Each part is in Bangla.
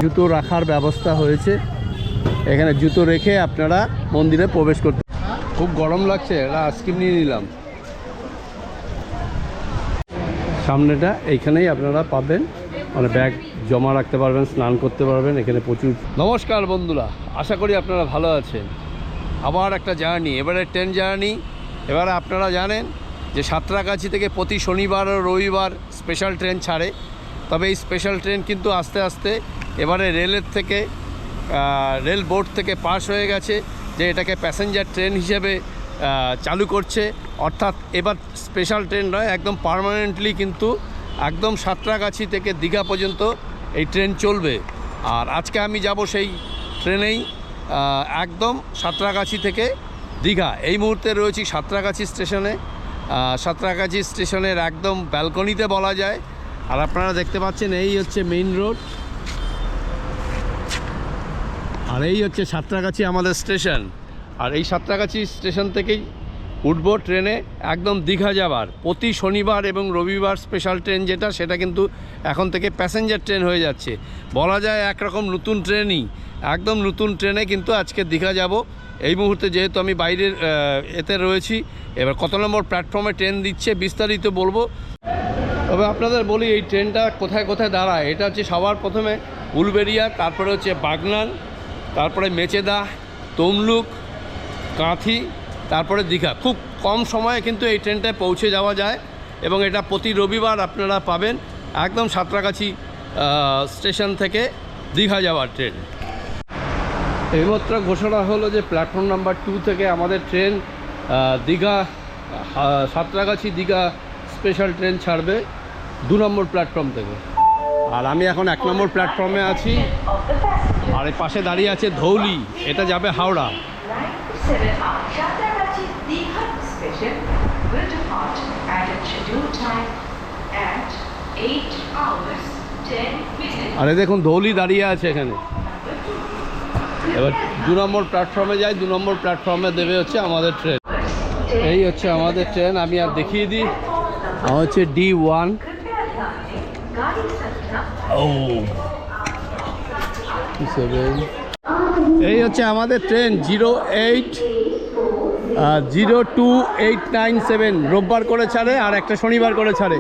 জুতো রাখার ব্যবস্থা হয়েছে। এখানে জুতো রেখে আপনারা মন্দিরে প্রবেশ করতে। খুব গরম লাগছে, এটা আইসক্রিম নিয়ে নিলাম। সামনেটা এইখানেই আপনারা পাবেন, মানে ব্যাগ জমা রাখতে পারবেন, স্নান করতে পারবেন। এখানে প্রচুর। নমস্কার বন্ধুরা, আশা করি আপনারা ভালো আছেন। আবার একটা জার্নি, এবারে ট্রেন জার্নি। এবারে আপনারা জানেন যে সাঁতরাগাছি থেকে প্রতি শনিবার ও রবিবার স্পেশাল ট্রেন ছাড়ে। তবে এই স্পেশাল ট্রেন কিন্তু আস্তে আস্তে এবারে রেলের থেকে রেল বোর্ড থেকে পাস হয়ে গেছে যে এটাকে প্যাসেঞ্জার ট্রেন হিসেবে চালু করছে। অর্থাৎ এবার স্পেশাল ট্রেন নয়, একদম পার্মানেন্টলি কিন্তু একদম সাঁতরাগাছি থেকে দীঘা পর্যন্ত এই ট্রেন চলবে। আর আজকে আমি যাব সেই ট্রেনেই, একদম সাঁতরাগাছি থেকে দীঘা। এই মুহূর্তে রয়েছি সাঁতরাগাছি স্টেশনে। সাঁতরাগাছি স্টেশনের একদম ব্যালকনিতে বলা যায়। আর আপনারা দেখতে পাচ্ছেন এই হচ্ছে মেইন রোড, আর এই হচ্ছে সাঁতরাগাছি আমাদের স্টেশন। আর এই সাঁতরাগাছি স্টেশন থেকেই উঠবো ট্রেনে একদম দীঘা যাবার। প্রতি শনিবার এবং রবিবার স্পেশাল ট্রেন যেটা, সেটা কিন্তু এখন থেকে প্যাসেঞ্জার ট্রেন হয়ে যাচ্ছে। বলা যায় একরকম নতুন ট্রেনই, একদম নতুন ট্রেনে কিন্তু আজকে দীঘা যাব। এই মুহূর্তে যেহেতু আমি বাইরের এতে রয়েছি, এবার কত নম্বর প্ল্যাটফর্মে ট্রেন দিচ্ছে বিস্তারিত বলবো। তবে আপনাদের বলি এই ট্রেনটা কোথায় কোথায় দাঁড়ায়। এটা হচ্ছে সবার প্রথমে উলবেড়িয়া, তারপরে হচ্ছে বাগনান, তারপরে মেচেদা, তমলুক, কাঁথি, তারপরে দীঘা। খুব কম সময়ে কিন্তু এই ট্রেনটায় পৌঁছে যাওয়া যায় এবং এটা প্রতি রবিবার আপনারা পাবেন একদম সাঁতরাগাছি স্টেশন থেকে দীঘা যাওয়ার ট্রেন। এইমাত্র ঘোষণা হলো যে প্ল্যাটফর্ম নাম্বার 2 থেকে আমাদের train Digha Santragachi Digha special train ছাড়বে 2 নম্বর প্ল্যাটফর্ম থেকে। আর আমি এখন 1 নম্বর প্ল্যাটফর্মে আছি। আর এই পাশে দাঁড়িয়ে আছে ধৌলি, এটা যাবে হাওড়া। আরে দেখুন ধৌলি দাঁড়িয়ে আছে এখানে। এবার 2 নম্বর প্ল্যাটফর্মে যাই। 2 নম্বর প্ল্যাটফর্মে দেবে হচ্ছে আমাদের ট্রেন। এই হচ্ছে আমাদের ট্রেন, আমি আর দেখিয়ে দিই। হচ্ছে D1। এই হচ্ছে আমাদের ট্রেন 02897 রোববার করে ছাড়ে আর একটা শনিবার করে ছাড়ে।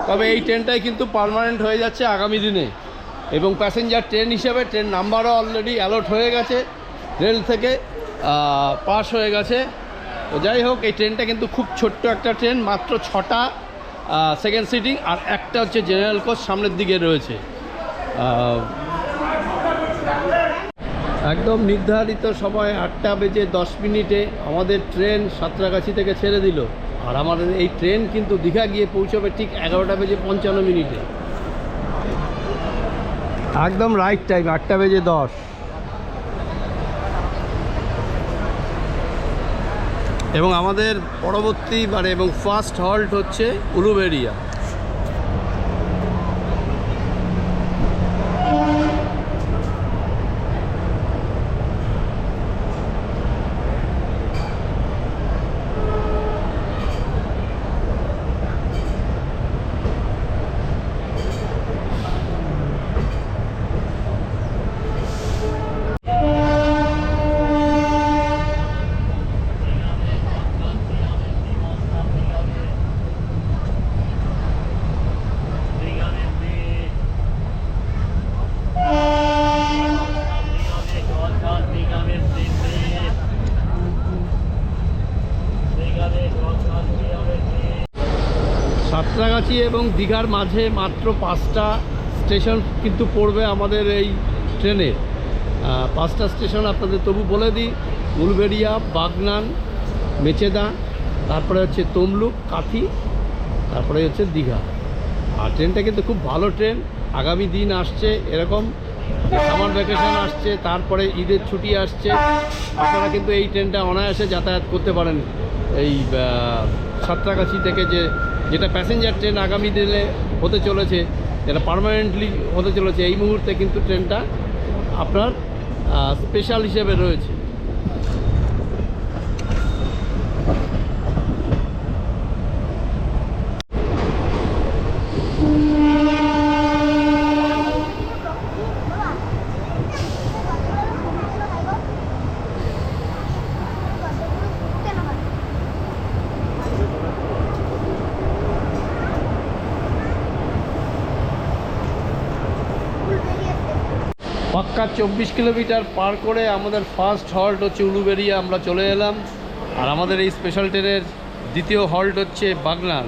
তবে এই ট্রেনটাই কিন্তু পার্মানেন্ট হয়ে যাচ্ছে আগামী দিনে এবং প্যাসেঞ্জার ট্রেন হিসেবে ট্রেন নাম্বারও অলরেডি অ্যালট হয়ে গেছে, রেল থেকে পাস হয়ে গেছে। তো যাই হোক, এই ট্রেনটা কিন্তু খুব ছোট্ট একটা ট্রেন, মাত্র 6টা সেকেন্ড সিটিং আর একটা হচ্ছে জেনারেল কোচ সামনের দিকে রয়েছে। একদম নির্ধারিত সময় 8টা বেজে 10 মিনিটে আমাদের ট্রেন সাঁতরাগাছি থেকে ছেড়ে দিল। আর আমাদের এই ট্রেন কিন্তু দীঘা গিয়ে পৌঁছবে ঠিক 11টা বেজে 55 মিনিটে। একদম রাইট টাইম, 8টা বেজে 10। এবং আমাদের পরবর্তী এবং ফার্স্ট হল্ট হচ্ছে উলুবেড়িয়া। সাঁতরাগাছি এবং দীঘার মাঝে মাত্র 5টা স্টেশন কিন্তু পড়বে আমাদের এই ট্রেনে। 5টা স্টেশন আপনাদের তবু বলে দিই: উলবেড়িয়া, বাগনান, মেচেদা, তারপরে হচ্ছে তমলুক, কাঁথি, তারপরে হচ্ছে দীঘা। আর ট্রেনটা কিন্তু খুব ভালো ট্রেন। আগামী দিন আসছে এরকম, সামার ভ্যাকেশন আসছে, তারপরে ঈদের ছুটি আসছে, আপনারা কিন্তু এই ট্রেনটা অনায়াসে যাতায়াত করতে পারেন। এই সাঁতরাগাছি থেকে যেটা প্যাসেঞ্জার ট্রেন আগামী দিনে হতে চলেছে, যেটা পার্মানেন্টলি হতে চলেছে, এই মুহূর্তে কিন্তু ট্রেনটা আপনার স্পেশাল হিসেবে রয়েছে। পাক্কা 24 কিলোমিটার পার করে আমাদের ফার্স্ট হল্ট হচ্ছে উলুবেড়িয়া, আমরা চলে এলাম। আর আমাদের এই স্পেশাল ট্রেনের দ্বিতীয় হল্ট হচ্ছে বাগনান।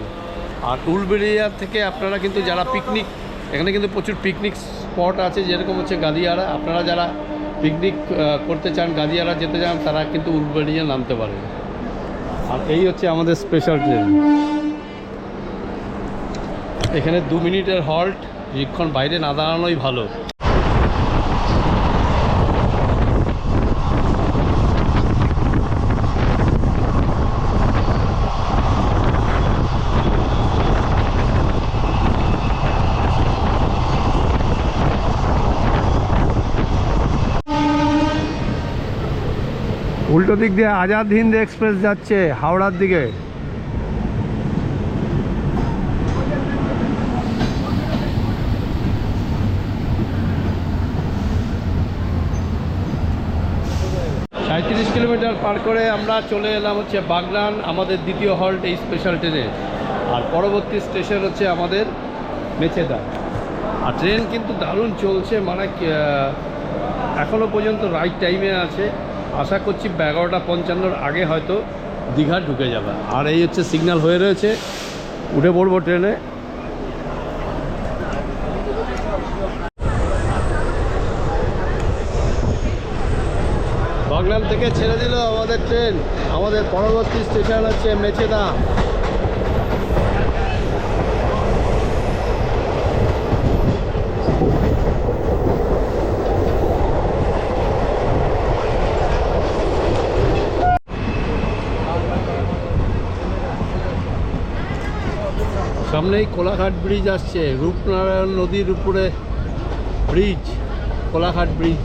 আর উলুবেড়িয়া থেকে আপনারা কিন্তু যারা পিকনিক, এখানে কিন্তু প্রচুর পিকনিক স্পট আছে, যেরকম হচ্ছে গাদিয়ারা। আপনারা যারা পিকনিক করতে চান, গাদিয়ারা যেতে চান, তারা কিন্তু উলুবেড়িয়া নামতে পারেন। আর এই হচ্ছে আমাদের স্পেশাল ট্রেন। এখানে 2 মিনিটের হল্ট, বেশিক্ষণ বাইরে না দাঁড়ানোই ভালো। উল্টো দিক দিয়ে আজাদ হিন্দ এক্সপ্রেস যাচ্ছে হাওড়ার দিকে। সাঁত্রিশ কিলোমিটার পার করে আমরা চলে এলাম হচ্ছে বাগনান, আমাদের দ্বিতীয় হল্ট এই স্পেশাল ট্রেনে। আর পরবর্তী স্টেশন হচ্ছে আমাদের মেচেদা। আর ট্রেন কিন্তু দারুণ চলছে, মানে এখনও পর্যন্ত রাইট টাইমে আছে। আশা করছি 11:55 আগে হয়তো দীঘা ঢুকে যাবে। আর এই হচ্ছে সিগন্যাল হয়ে রয়েছে, উঠে পড়বো ট্রেনে। বাগনান থেকে ছেড়ে দিল আমাদের ট্রেন। আমাদের পরবর্তী স্টেশন হচ্ছে মেচেদা। সামনেই কোলাঘাট ব্রিজ আসছে, রূপনারায়ণ নদীর উপরে ব্রিজ, কোলাঘাট ব্রিজ।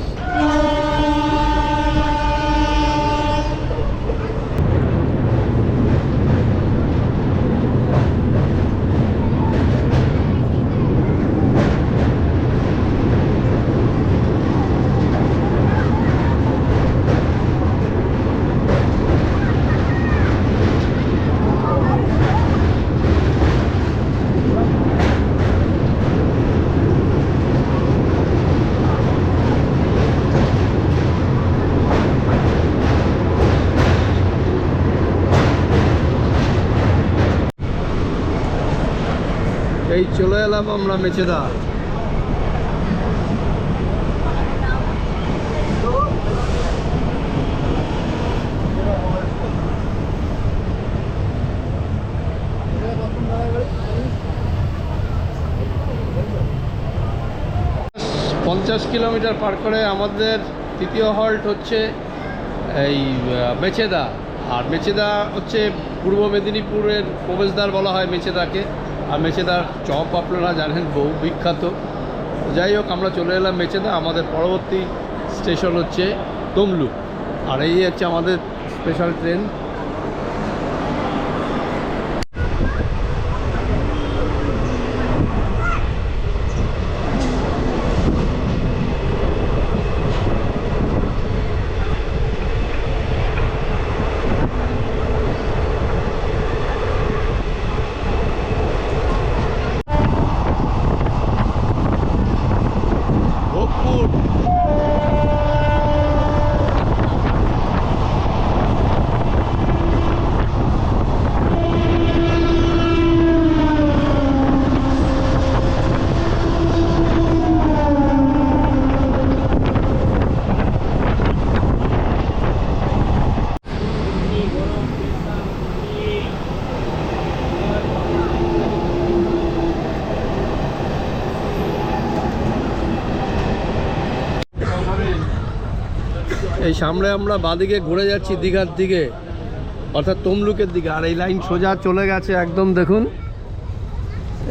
এই চলে এলাম আমরা মেচেদা। পঞ্চাশ কিলোমিটার পার করে আমাদের তৃতীয় হল্ট হচ্ছে এই মেচেদা। আর মেচেদা হচ্ছে পূর্ব মেদিনীপুরের প্রবেশদ্বার বলা হয় মেচেদাকে। আর মেচেদার চপ আপনারা জানেন বহু বিখ্যাত। যাই হোক, আমরা চলে এলাম মেচেদা। আমাদের পরবর্তী স্টেশন হচ্ছে তমলুক। আর এই হচ্ছে আমাদের স্পেশাল ট্রেন। এই সামনে আমরা বাঁদিকে ঘুরে যাচ্ছি দীঘার দিকে, অর্থাৎ তমলুকের দিকে। আর এই লাইন সোজা চলে গেছে একদম, দেখুন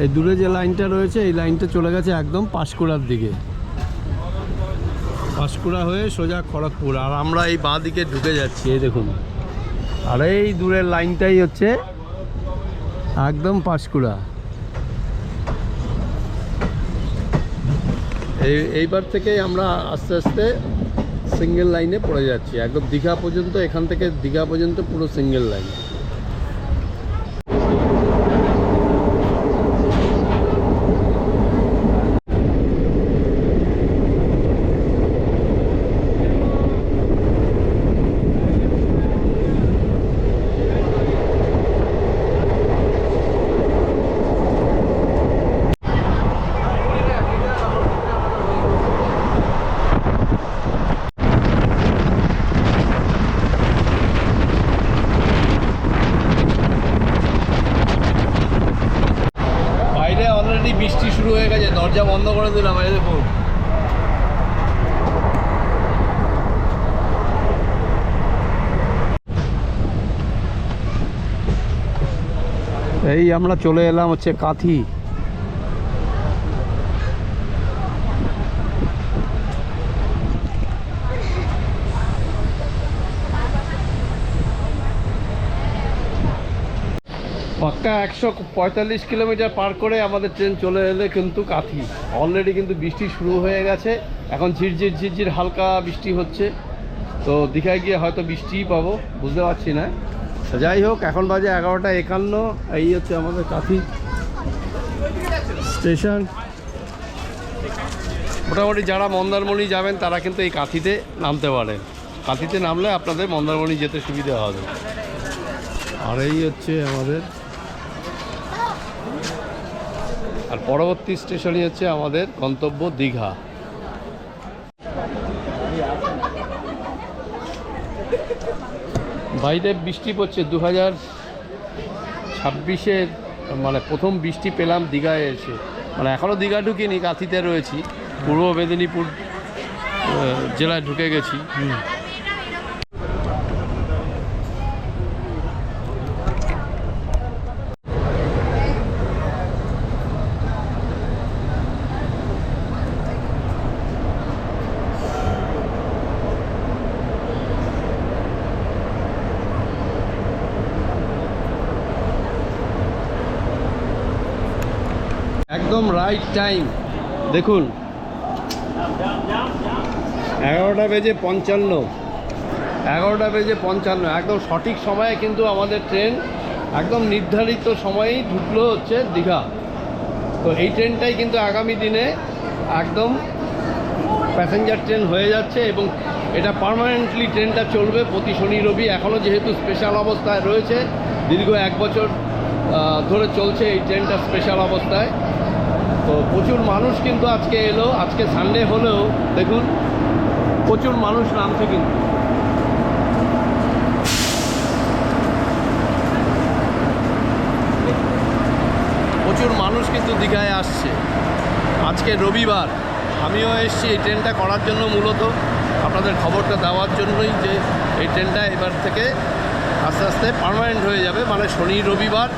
এই দূরে যে লাইনটা রয়েছে, এই লাইনটা চলে গেছে একদম পাঁশকুড়ার দিকে, পাঁশকুড়া হয়ে সোজা খড়গপুর। আর আমরা এই বাঁদিকে ঢুকে যাচ্ছি, এই দেখুন। আর এই দূরের লাইনটাই হচ্ছে একদম পাঁশকুড়া। এইবার থেকেই আমরা আস্তে আস্তে সিঙ্গেল লাইনে পড়ে যাচ্ছি একদম দীঘা পর্যন্ত। এখান থেকে দীঘা পর্যন্ত পুরো সিঙ্গেল লাইন। অলরেডি বৃষ্টি শুরু হয়ে গেছে, দরজা বন্ধ করে দিলাম। এই দেখুন, এই আমরা চলে এলাম হচ্ছে কাঁথি। পাক্কা 145 কিলোমিটার পার করে আমাদের ট্রেন চলে এলে কিন্তু কাঁথি। অলরেডি কিন্তু বৃষ্টি শুরু হয়ে গেছে, এখন ঝিরঝির ঝিরঝির হালকা বৃষ্টি হচ্ছে। তো দীঘায় গিয়ে হয়তো বৃষ্টিই পাবো, বুঝতে পারছি না। যাই হোক, এখন বাজে 11:51। এই হচ্ছে আমাদের কাঁথি স্টেশন। মোটামুটি যারা মন্দারমণি যাবেন তারা কিন্তু এই কাঁথিতে নামতে পারেন। কাঁথিতে নামলে আপনাদের মন্দারমণি যেতে সুবিধা হবে। আর এই হচ্ছে আমাদের, আর পরবর্তী স্টেশনই হচ্ছে আমাদের গন্তব্য দীঘা। বাইরে বৃষ্টি পড়ছে, 2026-এর মানে প্রথম বৃষ্টি পেলাম দীঘায় এসে। মানে এখনও দীঘা ঢুকিনি, কাঁথিতে রয়েছি, পূর্ব মেদিনীপুর জেলায় ঢুকে গেছি। একদম রাইট টাইম, দেখুন 11টা বেজে 55, 11টা বেজে 55, একদম সঠিক সময়ে কিন্তু আমাদের ট্রেন একদম নির্ধারিত সময়েই ঢুকলো হচ্ছে দীঘা। তো এই ট্রেনটাই কিন্তু আগামী দিনে একদম প্যাসেঞ্জার ট্রেন হয়ে যাচ্ছে এবং এটা পার্মানেন্টলি ট্রেনটা চলবে প্রতি শনি রবি। এখনও যেহেতু স্পেশাল অবস্থায় রয়েছে, দীর্ঘ 1 বছর ধরে চলছে এই ট্রেনটা স্পেশাল অবস্থায়। তো প্রচুর মানুষ কিন্তু আজকে এলো, আজকে সানডে হলেও দেখুন প্রচুর মানুষ নামছে কিন্তু। প্রচুর মানুষ কিন্তু দীঘায় আসছে। আজকে রবিবার, আমিও এসেছি এই ট্রেনটা করার জন্য, মূলত আপনাদের খবরটা দেওয়ার জন্যই যে এই ট্রেনটা এবার থেকে আস্তে আস্তে পার্মানেন্ট হয়ে যাবে। মানে শনি রবিবার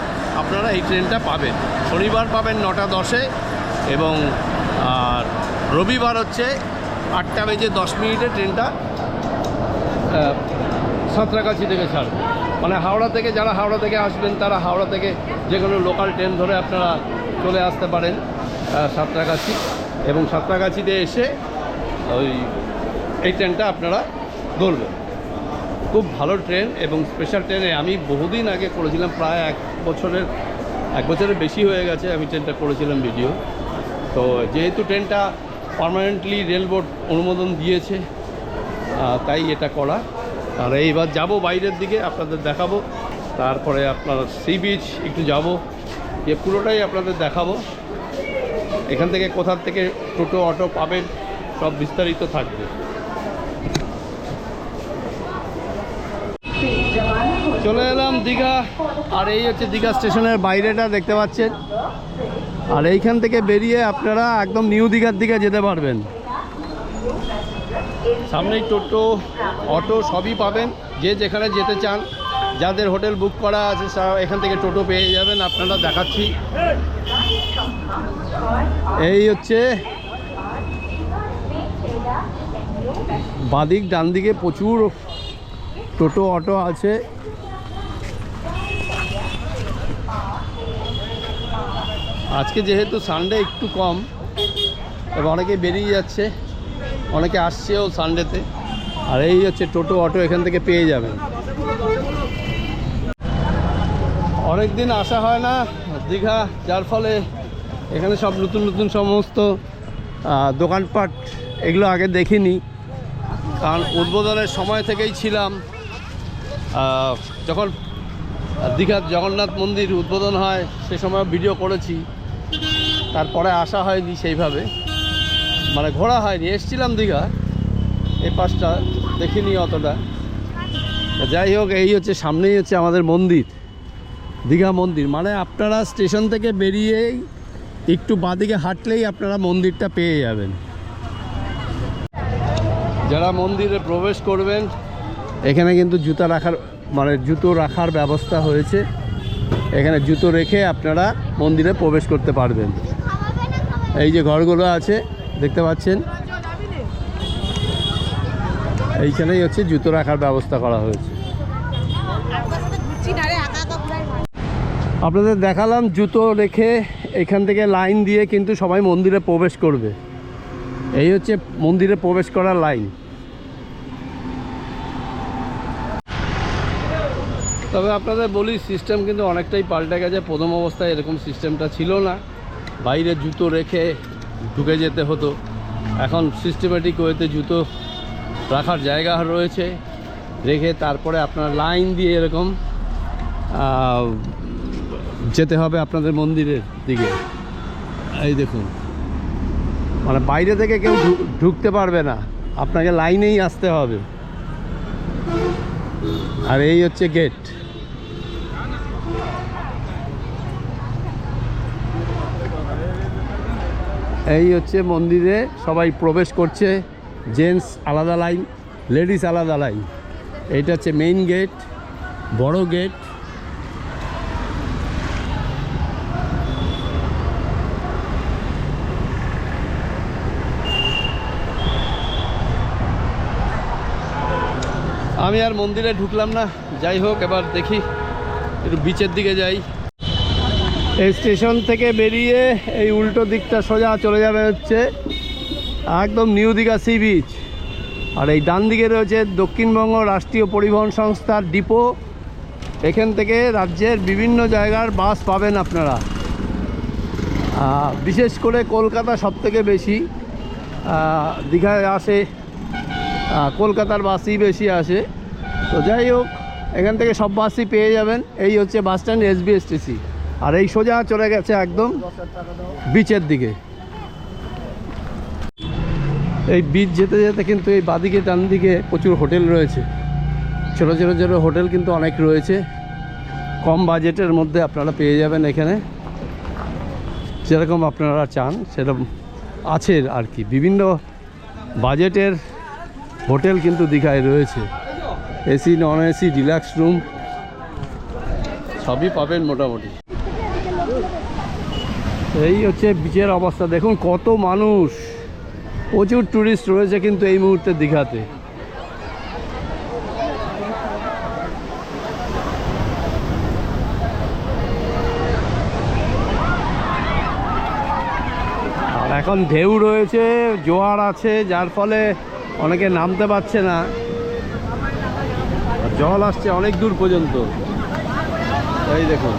আপনারা এই ট্রেনটা পাবেন। শনিবার পাবেন 9টা 10-এ এবং আর রবিবার হচ্ছে 8টা বেজে 10 মিনিটে ট্রেনটা সাঁতরাগাছি থেকে ছাড়বে। মানে হাওড়া থেকে, যারা হাওড়া থেকে আসবেন তারা হাওড়া থেকে যে কোনো লোকাল ট্রেন ধরে আপনারা চলে আসতে পারেন সাঁতরাগাছি, এবং সাঁতরাগাছিতে এসে এই ট্রেনটা আপনারা ধরবেন। খুব ভালো ট্রেন এবং স্পেশাল ট্রেনে আমি বহুদিন আগে করেছিলাম, প্রায় 1 বছরের বেশি হয়ে গেছে আমি ট্রেনটা করেছিলাম ভিডিও। তো যেহেতু ট্রেনটা পার্মানেন্টলি রেল বোর্ড অনুমোদন দিয়েছে, তাই এটা করা। আর এইবার যাব বাইরের দিকে, আপনাদের দেখাবো। তারপরে আপনার সি বিচ একটু যাব, যে পুরোটাই আপনাদের দেখাবো। এখান থেকে কোথার থেকে টোটো অটো পাবেন সব বিস্তারিত থাকবে। চলে এলাম দীঘা, আর এই হচ্ছে দীঘা স্টেশনের বাইরেটা দেখতে পাচ্ছেন। আর এইখান থেকে বেরিয়ে আপনারা একদম নিউ দীঘার দিকে যেতে পারবেন। সামনেই টোটো অটো সবই পাবেন, যে যেখানে যেতে চান। যাদের হোটেল বুক করা আছে এখান থেকে টোটো পেয়ে যাবেন। আপনারা দেখাচ্ছি, এই হচ্ছে বাদিক ডান দিকে প্রচুর টোটো অটো আছে। আজকে যেহেতু সানডে একটু কম, তবে অনেকে বেরিয়ে যাচ্ছে, অনেকে আসছেও সানডেতে। আর এই হচ্ছে টোটো অটো এখান থেকে পেয়ে যাবেন। অনেক দিন আসা হয় না দীঘা, যার ফলে এখানে সব নতুন নতুন সমস্ত দোকানপাট, এগুলো আগে দেখিনি। কারণ উদ্বোধনের সময় থেকেই ছিলাম, যখন দীঘার জগন্নাথ মন্দির উদ্বোধন হয় সে সময় ভিডিও করেছি, তারপরে আসা হয়নি সেইভাবে, মানে ঘোরা হয়নি। এসছিলাম দীঘা, এই পাশটা দেখিনি অতটা। যাই হোক, এই হচ্ছে সামনেই হচ্ছে আমাদের মন্দির, দীঘা মন্দির। মানে আপনারা স্টেশন থেকে বেরিয়েই একটু বাঁদিকে হাঁটলেই আপনারা মন্দিরটা পেয়ে যাবেন। যারা মন্দিরে প্রবেশ করবেন এখানে কিন্তু জুতো রাখার ব্যবস্থা হয়েছে। এখানে জুতো রেখে আপনারা মন্দিরে প্রবেশ করতে পারবেন। এই যে ঘরগুলো আছে দেখতে পাচ্ছেন, এইখানেই হচ্ছে জুতো রাখার ব্যবস্থা করা হয়েছে। আপনাদের দেখালাম জুতো রেখে এখান থেকে লাইন দিয়ে কিন্তু সবাই মন্দিরে প্রবেশ করবে। এই হচ্ছে মন্দিরে প্রবেশ করার লাইন। তবে আপনাদের বলি সিস্টেম কিন্তু অনেকটাই পাল্টে গেছে। প্রথম অবস্থায় এরকম সিস্টেমটা ছিল না, বাইরে জুতো রেখে ঢুকে যেতে হতো। এখন সিস্টেমেটিক ওয়েতে জুতো রাখার জায়গা রয়েছে, রেখে তারপরে আপনার লাইন দিয়ে এরকম যেতে হবে আপনাদের মন্দিরের দিকে। এই দেখুন, মানে বাইরে থেকে কেউ ঢুকতে পারবে না, আপনাকে লাইনেই আসতে হবে। আর এই হচ্ছে গেট। এই হচ্ছে মন্দিরে সবাই প্রবেশ করছে, জেন্টস আলাদা লাইন, লেডিস আলাদা লাইন। এইটা হচ্ছে মেইন গেট, বড় গেট। আমি আর মন্দিরে ঢুকলাম না, যাই হোক এবার দেখি একটু বিচের দিকে যাই। এই স্টেশন থেকে বেরিয়ে এই উল্টো দিকটা সোজা চলে যাবে হচ্ছে একদম নিউ দীঘা সি বিচ। আর এই ডান দিকে রয়েছে দক্ষিণবঙ্গ রাষ্ট্রীয় পরিবহন সংস্থার ডিপো। এখান থেকে রাজ্যের বিভিন্ন জায়গার বাস পাবেন আপনারা। বিশেষ করে কলকাতা সবথেকে বেশি দীঘায় আসে, কলকাতার বাসই বেশি আসে। তো যাই হোক, এখান থেকে সব বাসই পেয়ে যাবেন। এই হচ্ছে বাস স্ট্যান্ড SBSTC। আর এই সোজা চলে গেছে একদম বিচের দিকে। এই বিচ যেতে যেতে কিন্তু এই বাদিকে ডান দিকে প্রচুর হোটেল রয়েছে, ছোটো ছোটো ছোটো হোটেল কিন্তু অনেক রয়েছে। কম বাজেটের মধ্যে আপনারা পেয়ে যাবেন এখানে, যেরকম আপনারা চান সেরকম আছে আর কি। বিভিন্ন বাজেটের হোটেল কিন্তু দীঘায় রয়েছে, AC non AC deluxe room সবই পাবেন মোটামুটি। এই হচ্ছে বিচের অবস্থা, দেখুন কত মানুষ, প্রচুর ট্যুরিস্ট রয়েছে কিন্তু এই মুহূর্তে দীঘাতে। আর এখন ঢেউ রয়েছে, জোয়ার আছে, যার ফলে অনেকে নামতে পারছে না, জল আসছে অনেক দূর পর্যন্ত। এই দেখুন,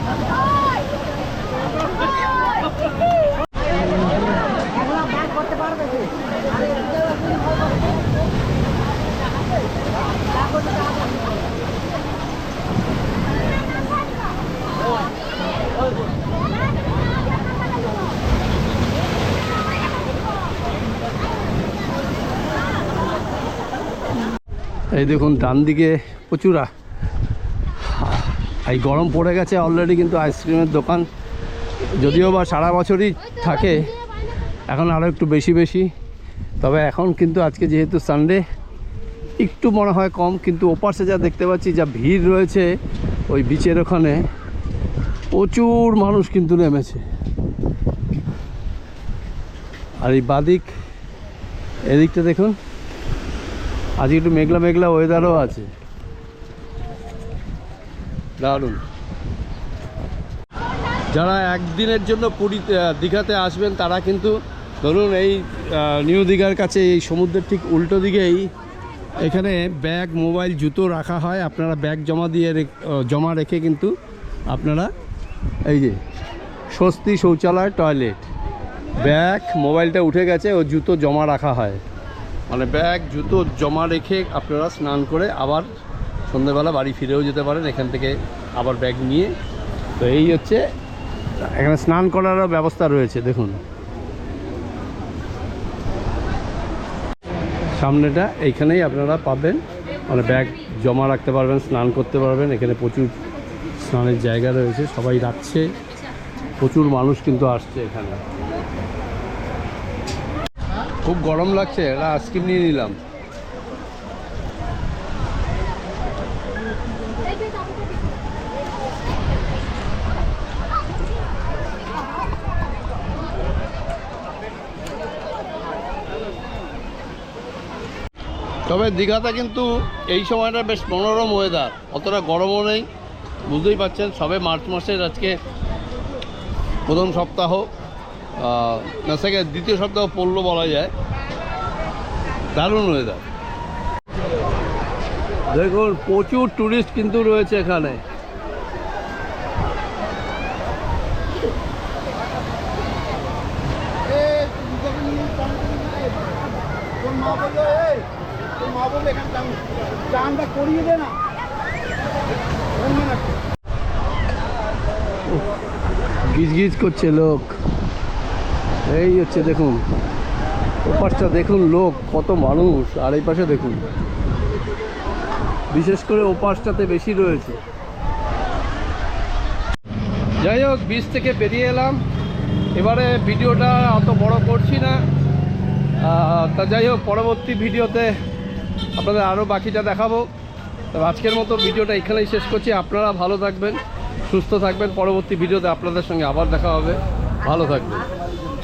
এই দেখুন ডান দিকে প্রচুর এই গরম পড়ে গেছে অলরেডি, কিন্তু আইসক্রিমের দোকান যদিও বা সারা বছরই থাকে, এখন আরও একটু বেশি বেশি। তবে এখন কিন্তু আজকে যেহেতু সানডে একটু মনে হয় কম, কিন্তু ওপাশে যা দেখতে পাচ্ছি যা ভিড় রয়েছে ওই বিচের ওখানে, প্রচুর মানুষ কিন্তু নেমেছে। আর এই বাদিক এদিকটা দেখুন, আজকে একটু মেঘলা মেঘলা ওয়েদারও আছে, দারুণ। যারা একদিনের জন্য দীঘাতে আসবেন তারা কিন্তু ধরুন এই নিউ দীঘার কাছে এই সমুদ্রের ঠিক উল্টো দিকেই এখানে ব্যাগ, মোবাইল, জুতো রাখা হয়। আপনারা ব্যাগ জমা রেখে কিন্তু আপনারা এই যে স্বস্তি শৌচালয়, টয়লেট, ব্যাগ, মোবাইলটা উঠে গেছে, ও জুতো জমা রাখা হয়। মানে ব্যাগ জুতো জমা রেখে আপনারা স্নান করে আবার সন্ধ্যেবেলা বাড়ি ফিরেও যেতে পারেন এখান থেকে আবার ব্যাগ নিয়ে। তো এই হচ্ছে, এখানে স্নান করারও ব্যবস্থা রয়েছে। দেখুন সামনেটা, এইখানেই আপনারা পাবেন, মানে ব্যাগ জমা রাখতে পারবেন, স্নান করতে পারবেন। এখানে প্রচুর স্নানের জায়গা রয়েছে, সবাই রাখছে। প্রচুর মানুষ কিন্তু আসছে এখানে। খুব গরম লাগছে, একটা আইসক্রিম নিয়ে নিলাম। তবে দীঘাতে কিন্তু এই সময়টা বেশ মনোরম ওয়েদার, অতটা গরমও নেই। বুঝতেই পারছেন সবে মার্চ মাসের আজকে প্রথম সপ্তাহ, না থেকে দ্বিতীয় সপ্তাহ পড়লো বলা যায়। দারুণ ওয়েদার। দেখুন প্রচুর টুরিস্ট কিন্তু রয়েছে এখানে। গিজগিজ করছে লোক, এই হচ্ছে দেখুন ওপাশটা দেখুন লোক কত মানুষ, আর এই পাশে দেখুন বিশেষ করে ওপাশটাতে বেশি রয়েছে। যাই হোক বিচ থেকে বেরিয়ে এলাম, এবারে ভিডিওটা অত বড় করছি না। তা যাই হোক পরবর্তী ভিডিওতে আপনাদের আরও বাকিটা দেখাবো। তবে আজকের মতো ভিডিওটা এখানেই শেষ করছি। আপনারা ভালো থাকবেন, সুস্থ থাকবেন। পরবর্তী ভিডিওতে আপনাদের সঙ্গে আবার দেখা হবে। ভালো থাকবেন।